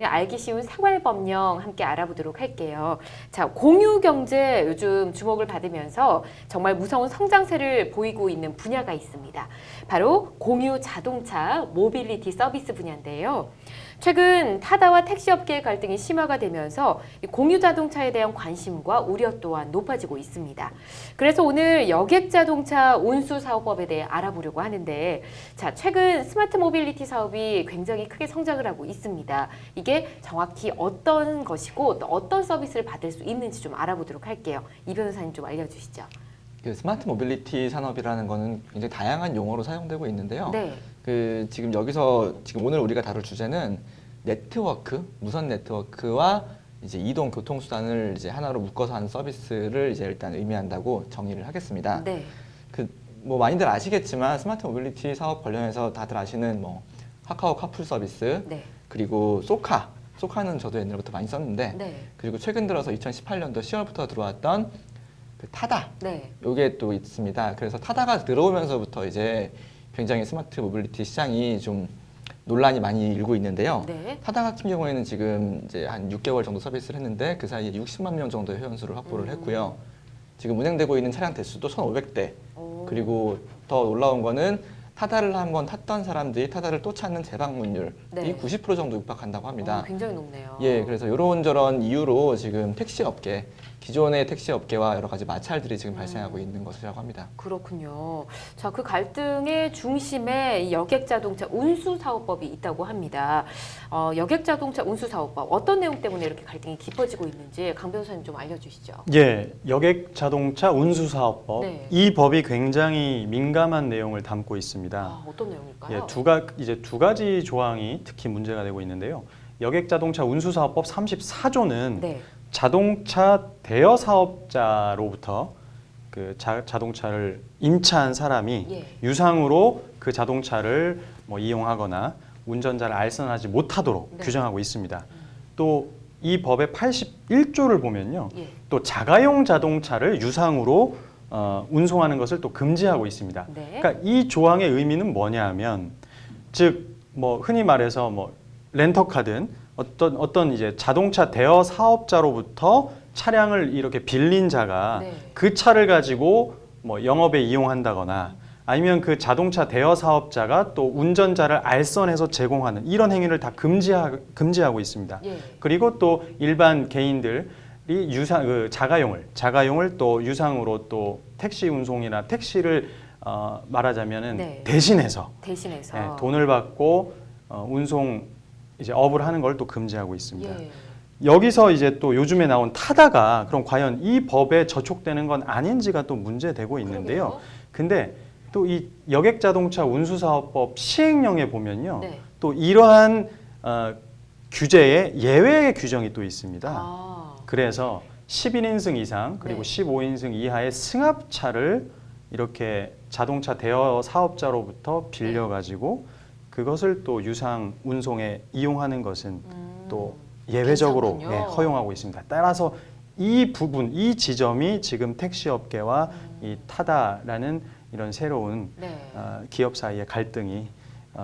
알기 쉬운 생활법령 함께 알아보도록 할게요. 자, 공유경제 요즘 주목을 받으면서 정말 무서운 성장세를 보이고 있는 분야가 있습니다. 바로 공유 자동차 모빌리티 서비스 분야인데요. 최근 타다와 택시업계의 갈등이 심화가 되면서 공유 자동차에 대한 관심과 우려 또한 높아지고 있습니다. 그래서 오늘 여객자동차 운수사업법에 대해 알아보려고 하는데, 자, 최근 스마트 모빌리티 사업이 굉장히 크게 성장을 하고 있습니다. 이게 정확히 어떤 것이고 또 어떤 서비스를 받을 수 있는지 좀 알아보도록 할게요. 이 변호사님 좀 알려주시죠. 그 스마트 모빌리티 산업이라는 거는 굉장히 다양한 용어로 사용되고 있는데요. 네. 지금 여기서 오늘 우리가 다룰 주제는 네트워크, 무선 네트워크와 이제 이동 교통수단을 이제 하나로 묶어서 하는 서비스를 이제 일단 의미한다고 정의를 하겠습니다. 네. 뭐 많이들 아시겠지만 스마트 모빌리티 사업 관련해서 다들 아시는 뭐 카카오 카풀 서비스, 네. 그리고 소카는 저도 옛날부터 많이 썼는데, 네. 그리고 최근 들어서 2018년도 10월부터 들어왔던 그 타다, 네. 요게 또 있습니다. 그래서 타다가 들어오면서부터 이제 굉장히 스마트 모빌리티 시장이 좀 논란이 많이 일고 있는데요. 네. 타다 같은 경우에는 지금 이제 한 6개월 정도 서비스를 했는데 그 사이에 60만 명 정도의 회원수를 확보를 했고요. 지금 운행되고 있는 차량 대수도 1,500대. 그리고 더 놀라운 거는 타다를 한번 탔던 사람들이 타다를 또 찾는 재방문율이 네. 90% 정도 육박한다고 합니다. 굉장히 높네요. 예, 그래서 이런저런 이유로 지금 택시 업계, 기존의 택시 업계와 여러 가지 마찰들이 지금 발생하고 있는 것이라고 합니다. 그렇군요. 자, 그 갈등의 중심에 이 여객자동차 운수사업법이 있다고 합니다. 여객자동차 운수사업법 어떤 내용 때문에 이렇게 갈등이 깊어지고 있는지 강 변호사님 좀 알려주시죠. 예, 여객자동차 운수사업법. 네. 이 법이 굉장히 민감한 내용을 담고 있습니다. 어떤 내용일까요? 예, 두 가지 조항이 특히 문제가 되고 있는데요. 여객자동차 운수사업법 34조는 네. 자동차 대여 사업자로부터 그 자동차를 임차한 사람이 예. 유상으로 그 자동차를 뭐 이용하거나 운전자를 알선하지 못하도록 네. 규정하고 있습니다. 또 이 법의 81조를 보면요. 예. 또 자가용 자동차를 유상으로 운송하는 것을 또 금지하고 있습니다. 네. 그러니까 이 조항의 의미는 뭐냐 하면, 즉 뭐 흔히 말해서 뭐 렌터카든 어떤 이제 자동차 대여 사업자로부터 차량을 이렇게 빌린 자가 네. 그 차를 가지고 뭐 영업에 이용한다거나 아니면 그 자동차 대여 사업자가 또 운전자를 알선해서 제공하는 이런 행위를 다 금지하고 있습니다. 예. 그리고 또 일반 개인들이 자가용을 또 유상으로 또 택시 운송이나 택시를 말하자면은 네. 대신해서 대신해서 돈을 받고 운송 이제 업을 하는 걸 또 금지하고 있습니다. 예. 여기서 이제 또 요즘에 나온 타다가 그럼 과연 이 법에 저촉되는 건 아닌지가 또 문제되고 있는데요. 그러게요. 근데 또 이 여객자동차 운수사업법 시행령에 보면요. 네. 또 이러한 규제에 예외의 규정이 또 있습니다. 그래서 11인승 이상 그리고 네. 15인승 이하의 승합차를 이렇게 자동차 대여 사업자로부터 빌려가지고 그것을 또 유상 운송에 이용하는 것은 또 예외적으로 괜찮군요. 허용하고 있습니다. 따라서 이 부분, 이 지점이 지금 택시업계와 이 타다라는 이런 새로운 네. 기업 사이의 갈등이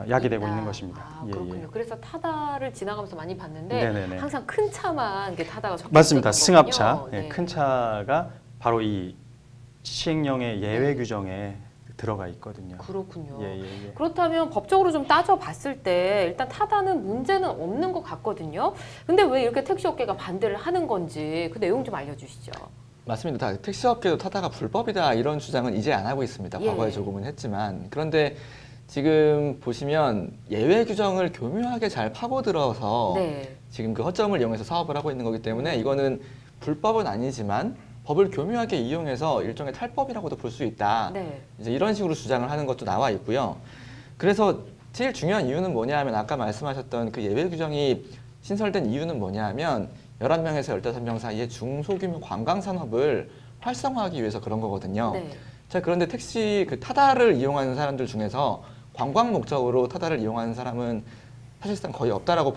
야기되고 있다. 있는 것입니다. 그렇군요. 그래서 타다를 지나가면서 많이 봤는데 네네네. 항상 큰 차만 이렇게 타다가 적혀 맞습니다. 있었던 거군요. 승합차, 네. 큰 차가 바로 이 시행령의 예외 규정에 들어가 있거든요. 그렇군요. 예. 그렇다면 법적으로 좀 따져봤을 때 일단 타다는 문제는 없는 것 같거든요. 근데 왜 이렇게 택시업계가 반대를 하는 건지 그 내용 좀 알려주시죠. 맞습니다. 택시업계도 타다가 불법이다 이런 주장은 이제 안 하고 있습니다. 예. 과거에 조금은 했지만. 그런데 지금 보시면 예외 규정을 교묘하게 잘 파고들어서 네. 지금 그 허점을 이용해서 사업을 하고 있는 거기 때문에 이거는 불법은 아니지만 법을 교묘하게 이용해서 일종의 탈법이라고도 볼 수 있다. 네. 이제 이런 식으로 주장을 하는 것도 나와 있고요. 그래서 제일 중요한 이유는 뭐냐 하면 아까 말씀하셨던 그 예외 규정이 신설된 이유는 뭐냐 하면 11명에서 15명 사이의 중소규모 관광 산업을 활성화하기 위해서 그런 거거든요. 네. 자, 그런데 택시 그 타다를 이용하는 사람들 중에서 관광 목적으로 타다를 이용하는 사람은 사실상 거의 없다라고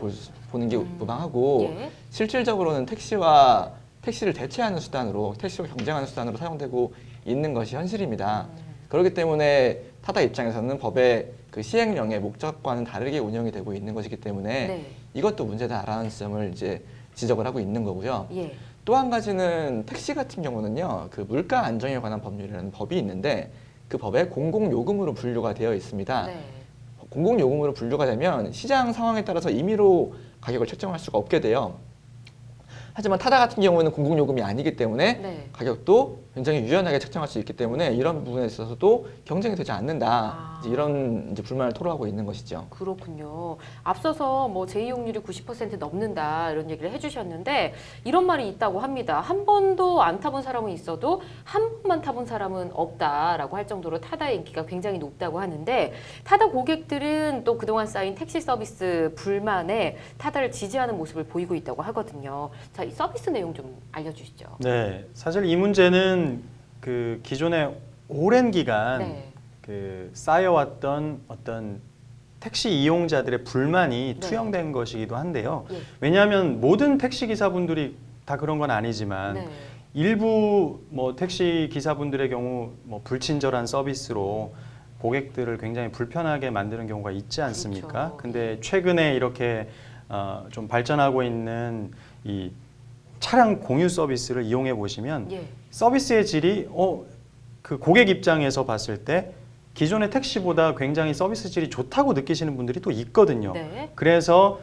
보는 게 무방하고 예. 실질적으로는 택시를 대체하는 수단으로 택시와 경쟁하는 수단으로 사용되고 있는 것이 현실입니다. 그렇기 때문에 타다 입장에서는 법의 그 시행령의 목적과는 다르게 운영이 되고 있는 것이기 때문에 네. 이것도 문제다라는 지점을 이제 지적을 하고 있는 거고요. 예. 또 한 가지는 택시 같은 경우는요, 그 물가 안정에 관한 법률이라는 법이 있는데 그 법에 공공요금으로 분류가 되어 있습니다. 네. 공공요금으로 분류가 되면 시장 상황에 따라서 임의로 가격을 책정할 수가 없게 돼요. 하지만 타다 같은 경우는 공공요금이 아니기 때문에 네. 가격도 굉장히 유연하게 책정할 수 있기 때문에 이런 부분에 있어서도 경쟁이 되지 않는다. 이제 이런 이제 불만을 토로하고 있는 것이죠. 그렇군요. 앞서서 뭐 제2용률이 90% 넘는다 이런 얘기를 해주셨는데 이런 말이 있다고 합니다. 한 번도 안 타본 사람은 있어도 한 번만 타본 사람은 없다라고 할 정도로 타다의 인기가 굉장히 높다고 하는데 타다 고객들은 또 그동안 쌓인 택시 서비스 불만에 타다를 지지하는 모습을 보이고 있다고 하거든요. 자, 이 서비스 내용 좀 알려주시죠. 네, 사실 이 문제는 그 기존에 오랜 기간 네. 그 쌓여왔던 어떤 택시 이용자들의 불만이 네. 투영된 것이기도 한데요. 예. 왜냐하면 모든 택시 기사분들이 다 그런 건 아니지만 네. 일부 뭐 택시 기사분들의 경우 뭐 불친절한 서비스로 고객들을 굉장히 불편하게 만드는 경우가 있지 않습니까? 그렇죠. 근데 최근에 이렇게 좀 발전하고 있는 이 차량 공유 서비스를 이용해 보시면 예. 서비스의 질이 그 고객 입장에서 봤을 때 기존의 택시보다 굉장히 서비스 질이 좋다고 느끼시는 분들이 또 있거든요. 네. 그래서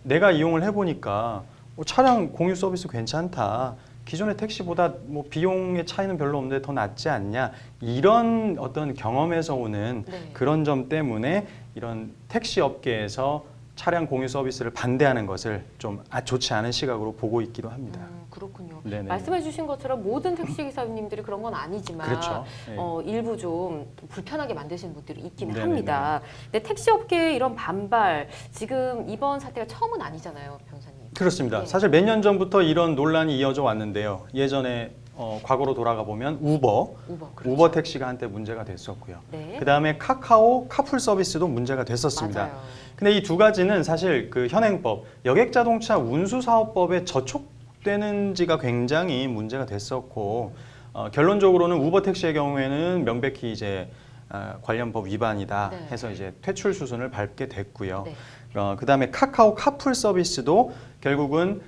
내가 이용을 해보니까 차량 공유 서비스 괜찮다. 기존의 택시보다 뭐 비용의 차이는 별로 없는데 더 낫지 않냐. 이런 어떤 경험에서 오는 네. 그런 점 때문에 이런 택시 업계에서 차량 공유 서비스를 반대하는 것을 좀 좋지 않은 시각으로 보고 있기도 합니다. 그렇군요. 네네. 말씀해주신 것처럼 모든 택시 기사님들이 그런 건 아니지만 그렇죠. 네. 일부 좀 불편하게 만드시는 분들이 있긴 네네네. 합니다. 근데 택시 업계의 이런 반발 지금 이번 사태가 처음은 아니잖아요, 변호사님. 그렇습니다. 예. 사실 몇 년 전부터 이런 논란이 이어져 왔는데요. 예전에 과거로 돌아가 보면 우버 그렇죠. 우버 택시가 한때 문제가 됐었고요. 네. 그 다음에 카카오 카풀 서비스도 문제가 됐었습니다. 맞아요. 근데 이 두 가지는 사실 그 현행법 여객자동차 운수사업법에 저촉되는 지가 굉장히 문제가 됐었고 결론적으로는 우버 택시의 경우에는 명백히 이제 관련 법 위반이다 네. 해서 이제 퇴출 수순을 밟게 됐고요. 네. 그다음에 카카오 카풀 서비스도 결국은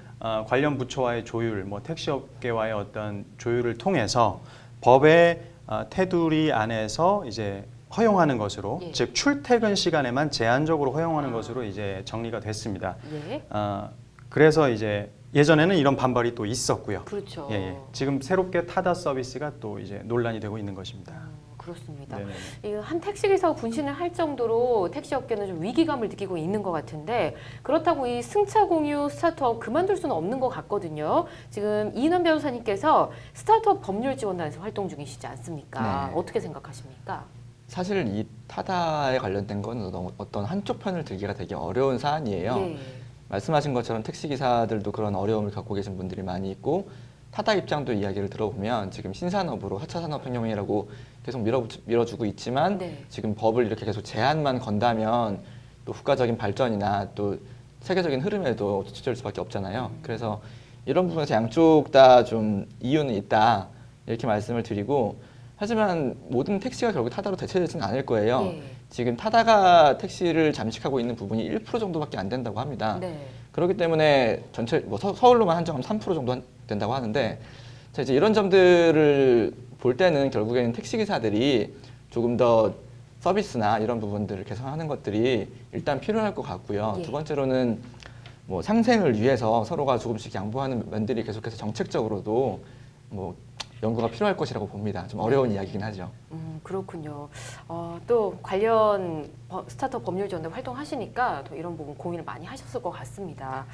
관련 부처와의 조율, 뭐 택시업계와의 어떤 조율을 통해서 법의 테두리 안에서 이제 허용하는 것으로, 예. 즉 출퇴근 시간에만 제한적으로 허용하는 것으로 이제 정리가 됐습니다. 예. 그래서 이제 예전에는 이런 반발이 또 있었고요. 그렇죠. 예, 예. 지금 새롭게 타다 서비스가 또 이제 논란이 되고 있는 것입니다. 그렇습니다. 네네. 이 한 택시 기사가 분신을 할 정도로 택시 업계는 좀 위기감을 느끼고 있는 것 같은데 그렇다고 이 승차 공유 스타트업 그만둘 수는 없는 것 같거든요. 지금 이인환 변호사님께서 스타트업 법률 지원단에서 활동 중이시지 않습니까? 네. 어떻게 생각하십니까? 사실 이 타다에 관련된 건 어떤 한쪽 편을 들기가 되게 어려운 사안이에요. 예. 말씀하신 것처럼 택시 기사들도 그런 어려움을 겪고 계신 분들이 많이 있고 타다 입장도 이야기를 들어보면 지금 신산업으로 4차 산업혁명이라고 계속 밀어주고 있지만 네. 지금 법을 이렇게 계속 제한만 건다면 또 국가적인 발전이나 또 세계적인 흐름에도 뒤처질 수밖에 없잖아요. 그래서 이런 부분에서 양쪽 다 좀 이유는 있다 이렇게 말씀을 드리고 하지만 모든 택시가 결국 타다로 대체되지는 않을 거예요. 예. 지금 타다가 택시를 잠식하고 있는 부분이 1% 정도밖에 안 된다고 합니다. 네. 그렇기 때문에 전체 뭐 서울로만 한정하면 3% 정도 된다고 하는데 자, 이제 이런 점들을 볼 때는 결국에는 택시 기사들이 조금 더 서비스나 이런 부분들을 개선하는 것들이 일단 필요할 것 같고요. 예. 두 번째로는 뭐 상생을 위해서 서로가 조금씩 양보하는 면들이 계속해서 정책적으로도 뭐 연구가 필요할 것이라고 봅니다. 좀 어려운 이야기긴 하죠. 그렇군요. 또 관련 스타트업 법률 지원대 활동하시니까 또 이런 부분 고민을 많이 하셨을 것 같습니다.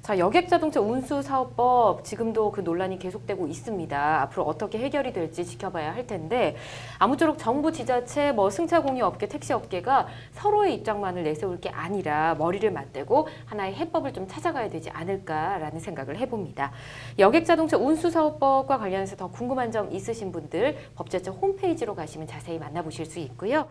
자, 여객자동차 운수사업법 지금도 그 논란이 계속되고 있습니다. 앞으로 어떻게 해결이 될지 지켜봐야 할 텐데 아무쪼록 정부, 지자체, 승차 공유 업계, 택시 업계가 서로의 입장만을 내세울 게 아니라 머리를 맞대고 하나의 해법을 좀 찾아가야 되지 않을까라는 생각을 해봅니다. 여객자동차 운수사업법과 관련해서 더 궁금한 점 있으신 분들 법제처 홈페이지로 가시면 자세히 만나보실 수 있고요.